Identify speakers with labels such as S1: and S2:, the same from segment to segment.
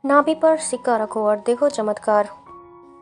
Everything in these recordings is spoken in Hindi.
S1: नाभि पर सिक्का रखो और देखो चमत्कार।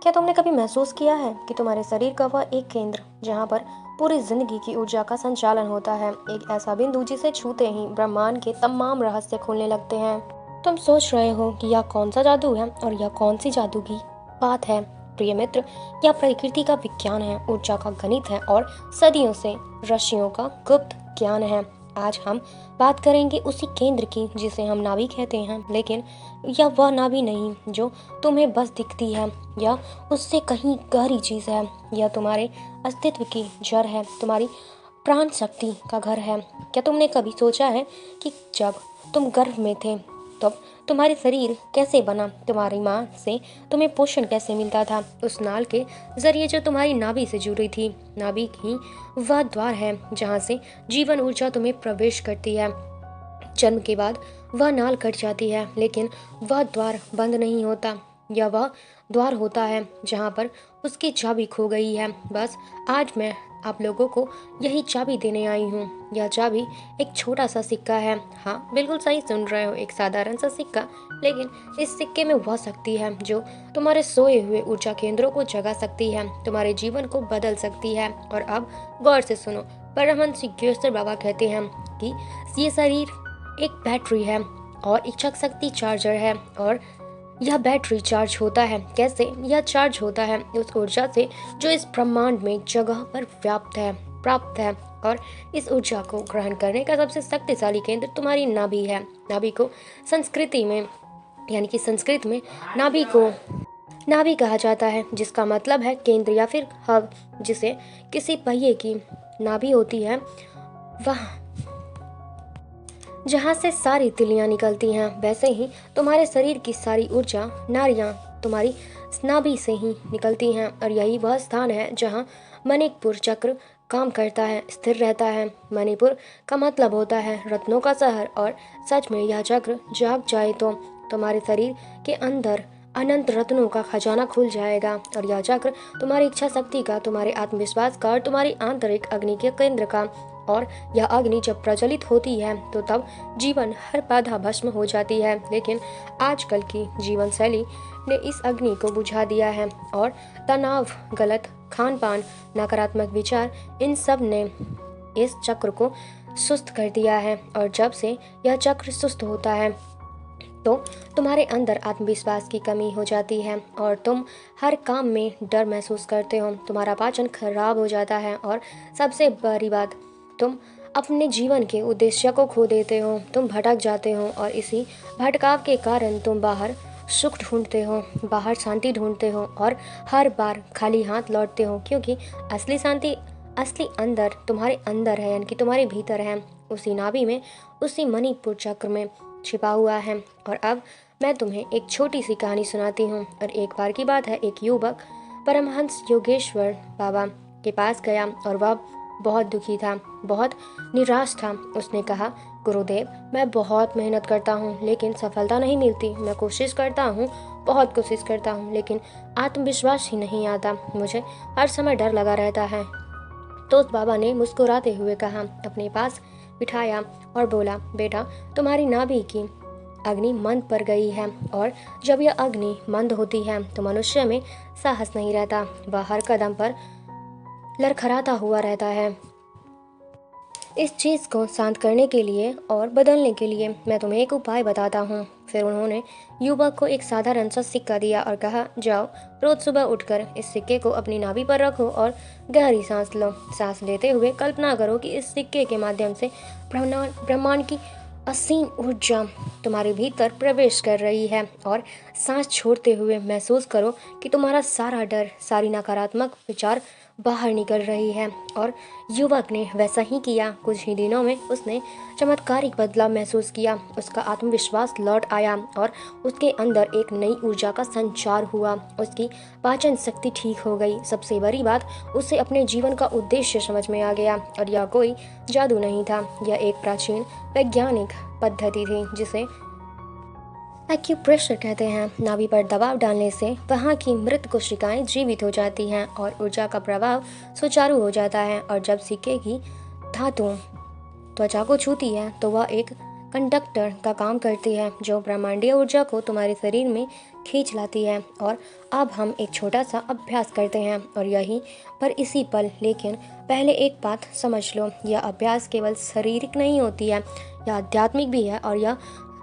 S1: क्या तुमने कभी महसूस किया है कि तुम्हारे शरीर का वह एक केंद्र जहाँ पर पूरी जिंदगी की ऊर्जा का संचालन होता है, एक ऐसा बिंदु जिसे छूते ही ब्रह्मांड के तमाम रहस्य खुलने लगते हैं। तुम सोच रहे हो कि यह कौन सा जादू है और यह कौन सी जादू की बात है। प्रिय मित्र, यह प्रकृति का विज्ञान है, ऊर्जा का गणित है और सदियों से ऋषियों का गुप्त ज्ञान है। आज हम बात करेंगे उसी केंद्र की जिसे हम नाभि कहते हैं, लेकिन यह वह नाभि नहीं जो तुम्हें बस दिखती है। यह उससे कहीं गहरी चीज़ है। यह तुम्हारे अस्तित्व की जड़ है, तुम्हारी प्राण शक्ति का घर है। क्या तुमने कभी सोचा है कि जब तुम गर्भ में थे तब तुम्हारे शरीर कैसे बना, तुम्हारी माँ से तुम्हें पोषण कैसे मिलता था, उस नाल के जरिए जो तुम्हारी नाभि से जुड़ी थी। नाभि ही वह द्वार है जहाँ से जीवन ऊर्जा तुम्हें प्रवेश करती है। जन्म के बाद वह नाल कट जाती है, लेकिन वह द्वार बंद नहीं होता। यह वह द्वार होता है जहाँ पर उसकी चाबी खो गई है। बस आज मैं आप लोगों को यही चाबी देने आई हूँ। यह चाबी एक छोटा सा सिक्का है। हाँ, बिल्कुल सही सुन रहे हो, एक साधारण सा सिक्का, लेकिन इस सिक्के में वह शक्ति है जो तुम्हारे सोए हुए ऊर्जा केंद्रों को जगा सकती है, तुम्हारे जीवन को बदल सकती है। और अब गौर से सुनो। परमहंस सिद्धेश्वर बाबा कहते हैं कि ये शरीर एक बैटरी है और इच्छा शक्ति चार्जर है, और यह बैटरी चार्ज होता है कैसे? यह चार्ज होता है उस ऊर्जा से जो इस ब्रह्मांड में जगह पर प्राप्त है। और इस ऊर्जा को ग्रहण करने का सबसे शक्तिशाली केंद्र तुम्हारी नाभि है। नाभि को संस्कृत में नाभि कहा जाता है, जिसका मतलब है केंद्र या फिर हब। जिसे किसी पहिए की नाभि होती है, वह जहाँ से सारी तिलियां निकलती हैं, वैसे ही तुम्हारे शरीर की सारी ऊर्जा नाड़ियाँ तुम्हारी नाभि से ही निकलती हैं। और यही वह स्थान है जहाँ मणिपुर चक्र काम करता है, स्थिर रहता है। मणिपुर का मतलब होता है रत्नों का शहर, और सच में यह चक्र जाग जाए तो तुम्हारे शरीर के अंदर अनंत रत्नों का खजाना खुल जाएगा। और यह चक्र तुम्हारी इच्छा शक्ति का, तुम्हारे आत्मविश्वास का और तुम्हारी आंतरिक अग्नि के केंद्र का। और यह अग्नि जब प्रज्वलित होती है तो तब जीवन हर बाधा भस्म हो जाती है। लेकिन आजकल की जीवन शैली ने इस अग्नि को बुझा दिया है, और तनाव, गलत खान पान, नकारात्मक विचार, इन सब ने इस चक्र को सुस्त कर दिया है। और जब से यह चक्र सुस्त होता है तो तुम्हारे अंदर आत्मविश्वास की कमी हो जाती है और तुम हर काम में डर महसूस करते हो। तुम्हारा पाचन खराब हो जाता है, और सबसे बड़ी बात, तुम अपने जीवन के उद्देश्य को खो देते हो। तुम भटक जाते हो, और इसी भटकाव के कारण तुम बाहर सुख ढूंढते हो, बाहर शांति ढूंढते हो, और हर बार खाली हाथ लौटते हो, क्योंकि असली शांति अंदर तुम्हारे अंदर है, यानी कि तुम्हारे भीतर है, उसी नाभि में, उसी मणिपुर चक्र में छिपा हुआ है। और अब मैं तुम्हें एक छोटी सी कहानी सुनाती हूँ। और एक बार की बात है, एक युवक परमहंस योगेश्वर बाबा के पास गया, और वह बहुत दुखी था, बहुत निराश था। उसने कहा, गुरुदेव, मैं बहुत मेहनत करता हूँ लेकिन सफलता नहीं मिलती। मैं कोशिश करता हूँ, बहुत कोशिश करता हूँ, लेकिन आत्मविश्वास ही नहीं आता। मुझे हर समय डर लगा रहता है। तो उस बाबा ने मुस्कुराते हुए कहा, अपने पास बिठाया और बोला, बेटा, तुम्हारी नाभि की अग्नि मंद पड़ गई है, और जब यह अग्नि मंद होती है तो मनुष्य में साहस नहीं रहता। वह हर कदम पर लड़खड़ाता हुआ रहता है। इस चीज़ को शांत करने के लिए और बदलने के लिए मैं तुम्हें एक उपाय बताता हूँ। फिर उन्होंने युवक को एक साधारण सा सिक्का दिया और कहा, जाओ, रोज सुबह उठकर इस सिक्के को अपनी नाभि पर रखो और गहरी सांस लो। सांस लेते हुए कल्पना करो कि इस सिक्के के माध्यम से ब्रह्मांड की असीम ऊर्जा तुम्हारे भीतर प्रवेश कर रही है, और सांस छोड़ते हुए महसूस करो कि तुम्हारा सारा डर, सारी नकारात्मक विचार बाहर निकल रही है। और युवक ने वैसा ही किया। कुछ ही दिनों में उसने चमत्कारिक बदलाव महसूस किया। उसका आत्मविश्वास लौट आया, और उसके अंदर एक नई ऊर्जा का संचार हुआ। उसकी पाचन शक्ति ठीक हो गई। सबसे बड़ी बात, उसे अपने जीवन का उद्देश्य समझ में आ गया। और यह कोई जादू नहीं था, यह एक प्राचीन वैज्ञानिक पद्धति थी जिसे एक्यूप्रेशर कहते हैं। नाभि पर दबाव डालने से वहाँ की मृत कोशिकाएं जीवित हो जाती हैं और ऊर्जा का प्रवाह सुचारू हो जाता है। और जब सिक्के की धातु त्वचा को छूती है तो वह एक कंडक्टर का काम करती है जो ब्रह्मांडीय ऊर्जा को तुम्हारे शरीर में खींच लाती है। और अब हम एक छोटा सा अभ्यास करते हैं और यही पर इसी पल। लेकिन पहले एक बात समझ लो, यह अभ्यास केवल शारीरिक नहीं होती है, यह आध्यात्मिक भी है और यह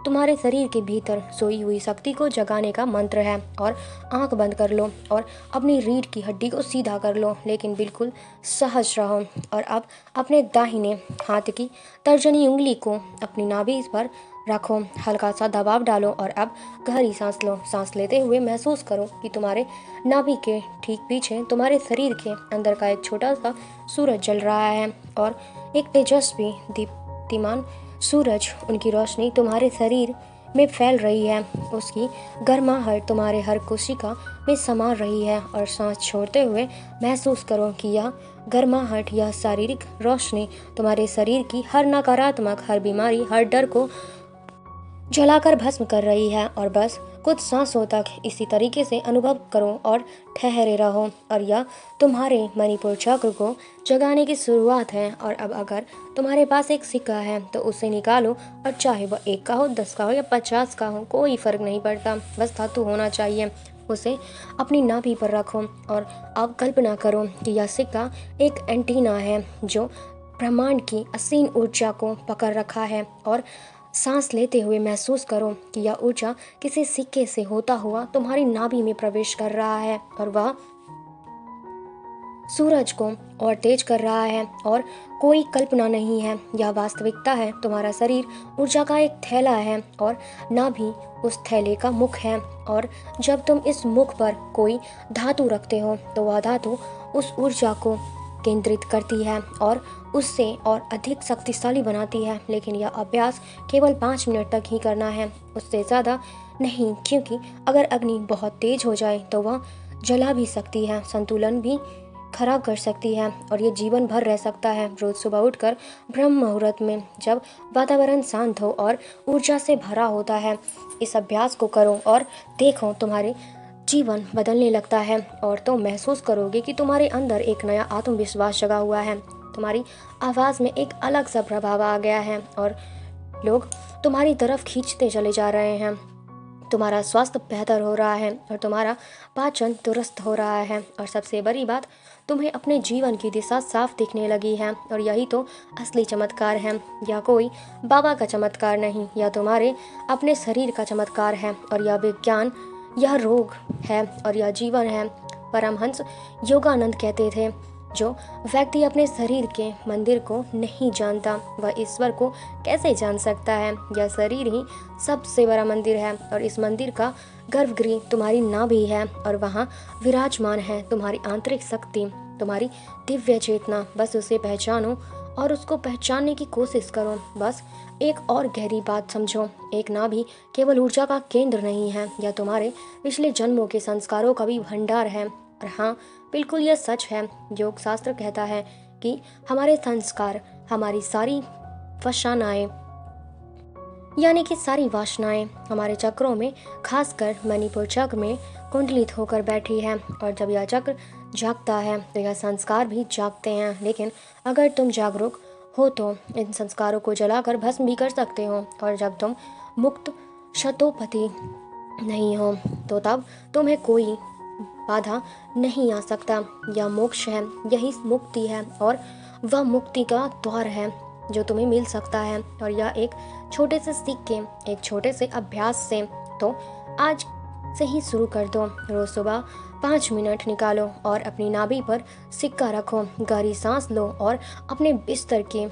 S1: तुम्हारे शरीर के भीतर सोई हुई शक्ति को जगाने का मंत्र है। और आंख बंद कर लो और अपनी रीढ़ की हड्डी को सीधा कर लो, लेकिन बिल्कुल सहज रहो। और अब अपने दाहिने हाथ की तर्जनी उंगली को अपनी नाभि पर रखो, हल्का सा दबाव डालो और अब गहरी सांस लो। सांस लेते हुए महसूस करो कि तुम्हारे नाभि के ठीक पीछे तुम्हारे शरीर के अंदर का एक छोटा सा सूरज जल रहा है और एक तेजस्वी दीप्तिमान सूरज, उनकी रोशनी तुम्हारे शरीर में फैल रही है। उसकी गर्माहट तुम्हारे हर कोशिका में समा रही है और सांस छोड़ते हुए महसूस करो कि यह गर्माहट, यह शारीरिक रोशनी तुम्हारे शरीर की हर नकारात्मक, हर बीमारी, हर डर को जलाकर भस्म कर रही है। और बस कुछ सांसों तक इसी तरीके से अनुभव करो और ठहरे रहो। और यह तुम्हारे मणिपुर चक्र को जगाने की शुरुआत है। और अब अगर तुम्हारे पास एक सिक्का है तो उसे निकालो, और चाहे वह 1 का हो, 10 का हो या 50 का हो, कोई फर्क नहीं पड़ता, बस धातु होना चाहिए। उसे अपनी नाभि पर रखो और अब कल्पना करो कि यह सिक्का एक एंटीना है जो ब्रह्मांड की असीम ऊर्जा को पकड़ रखा है। और सांस लेते हुए महसूस करो कि यह ऊर्जा किसी सिक्के से होता हुआ तुम्हारी नाभि में प्रवेश कर रहा है और वह सूरज को और तेज कर रहा है। और कोई कल्पना नहीं है, यह वास्तविकता है। तुम्हारा शरीर ऊर्जा का एक थैला है और नाभि उस थैले का मुख है। और जब तुम इस मुख पर कोई धातु रखते हो तो वह धातु उस ऊर्जा को केंद्रित करती है और उससे और अधिक शक्तिशाली बनाती है। लेकिन यह अभ्यास केवल 5 मिनट तक ही करना है, उससे ज़्यादा नहीं, क्योंकि अगर अग्नि बहुत तेज हो जाए तो वह जला भी सकती है, संतुलन भी खराब कर सकती है और ये जीवन भर रह सकता है। रोज सुबह उठकर ब्रह्म मुहूर्त में, जब वातावरण शांत हो और ऊर्जा से भरा होता है, इस अभ्यास को करो और देखो तुम्हारे जीवन बदलने लगता है। और तुम महसूस करोगे कि तुम्हारे अंदर एक नया आत्मविश्वास जगा हुआ है, तुम्हारी आवाज़ में एक अलग सा प्रभाव आ गया है और लोग तुम्हारी तरफ खींचते चले जा रहे हैं। तुम्हारा स्वास्थ्य बेहतर हो रहा है और तुम्हारा पाचन दुरुस्त हो रहा है। और सबसे बड़ी बात, तुम्हें अपने जीवन की दिशा साफ दिखने लगी है। और यही तो असली चमत्कार है। यह कोई बाबा का चमत्कार नहीं, यह तुम्हारे अपने शरीर का चमत्कार है। और यह विज्ञान, यह रोग है और यह जीवन है। परमहंस योगानंद कहते थे, जो व्यक्ति अपने शरीर के मंदिर को नहीं जानता वह ईश्वर को कैसे जान सकता है। यह शरीर ही सबसे बड़ा मंदिर है और इस मंदिर का गर्भगृह तुम्हारी नाभि है और वहाँ विराजमान है तुम्हारी आंतरिक शक्ति, तुम्हारी दिव्य चेतना। बस उसे पहचानो और उसको पहचानने की कोशिश करो। बस एक और गहरी बात समझो, एक नाभि केवल ऊर्जा का केंद्र नहीं है, यह तुम्हारे पिछले जन्मों के संस्कारों का भी भंडार है। और हाँ, बिल्कुल यह सच है। योग शास्त्र कहता है कि हमारे संस्कार, हमारी सारी वासनाएं, यानी कि सारी वासनाएं हमारे चक्रों में, खासकर मणिपुर चक्र में कुंडलित होकर बैठी है। और जब यह चक्र जागता है तो यह संस्कार भी जागते हैं। लेकिन अगर तुम जागरूक हो तो इन संस्कारों को जलाकर भस्म भी कर सकते हो। और जब तुम मुक्त शतोपति नहीं हो तो तब तुम्हें कोई बाधा नहीं आ सकता। यह मोक्ष है, यही मुक्ति है और वह मुक्ति का द्वार है जो तुम्हें मिल सकता है। और यह एक छोटे से सिक्के, एक छोटे से अभ्यास से तो आज से ही शुरू कर दो। रोज सुबह 5 मिनट निकालो और अपनी नाभि पर सिक्का रखो, गहरी सांस लो और अपने बिस्तर के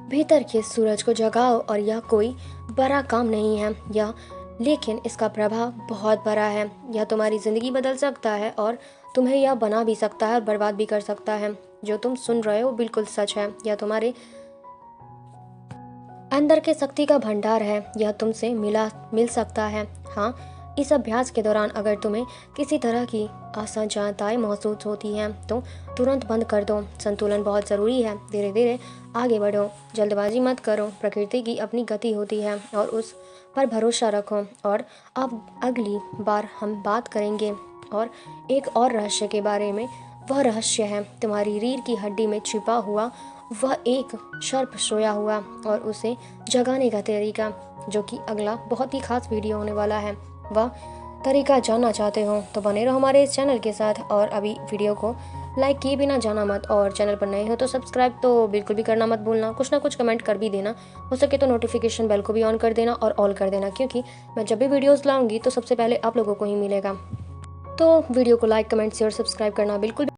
S1: भीतर के सूरज को जगाओ। और यह कोई बड़ा काम नहीं है यह, लेकिन इसका प्रभाव बहुत बड़ा है। यह तुम्हारी ज़िंदगी बदल सकता है और तुम्हें यह बना भी सकता है और बर्बाद भी कर सकता है। जो तुम सुन रहे हो बिल्कुल सच है। यह तुम्हारे अंदर के शक्ति का भंडार है, यह तुमसे मिल सकता है। हाँ, इस अभ्यास के दौरान अगर तुम्हें किसी तरह की असहजताएं महसूस होती हैं तो तुरंत बंद कर दो। संतुलन बहुत ज़रूरी है। धीरे धीरे आगे बढ़ो, जल्दबाजी मत करो। प्रकृति की अपनी गति होती है और उस पर भरोसा रखो। और अब अगली बार हम बात करेंगे और एक और रहस्य के बारे में। वह रहस्य है तुम्हारी रीढ़ की हड्डी में छिपा हुआ वह एक सर्प सोया हुआ और उसे जगाने का तरीका, जो कि अगला बहुत ही खास वीडियो होने वाला है, वह तरीका जानना चाहते हो तो बने रहो हमारे इस चैनल के साथ। और अभी वीडियो को लाइक किए बिना जाना मत, और चैनल पर नए हो तो सब्सक्राइब तो बिल्कुल भी करना मत भूलना। कुछ ना कुछ कमेंट कर भी देना, हो सके तो नोटिफिकेशन बेल को भी ऑन कर देना और ऑल कर देना, क्योंकि मैं जब भी वीडियोस लाऊंगी तो सबसे पहले आप लोगों को ही मिलेगा। तो वीडियो को लाइक, कमेंट, शेयर, सब्सक्राइब करना बिल्कुल